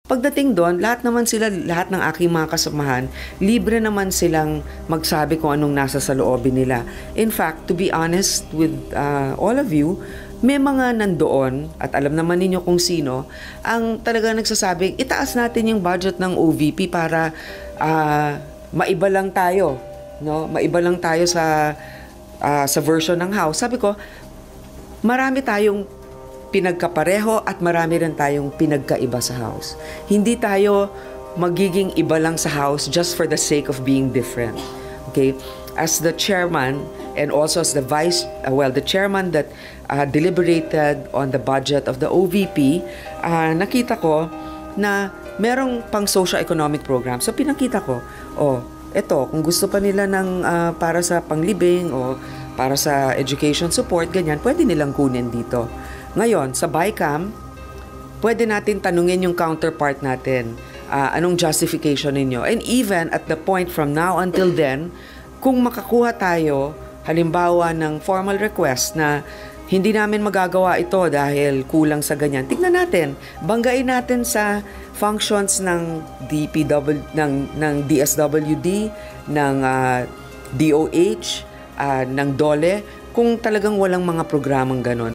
Pagdating doon, lahat ng aking mga kasamahan, libre naman silang magsabi kung anong nasa sa loobin nila. In fact, to be honest with all of you, may mga nandoon, at alam naman ninyo kung sino, ang talaga nagsasabing, itaas natin yung budget ng OVP para maiba lang tayo. No? Maiba lang tayo sa version ng House. Sabi ko, marami tayong pinagkapareho at marami rin tayong pinagkaiba sa House. Hindi tayo magiging iba lang sa House just for the sake of being different. Okay? As the chairman and also as the the chairman that deliberated on the budget of the OVP, nakita ko na merong pang socio-economic program. So pinakita ko, eto, kung gusto pa nila ng para sa panglibing o para sa education support, ganyan, pwede nilang kunin dito. Ngayon, sa BICAM, pwede natin tanungin yung counterpart natin. Anong justification ninyo? And even at the point from now until then, kung makakuha tayo, halimbawa ng formal request na hindi namin magagawa ito dahil kulang sa ganyan, tignan natin, banggain natin sa functions ng ng DSWD, ng DOH, ng DOLE, kung talagang walang mga programang ganon.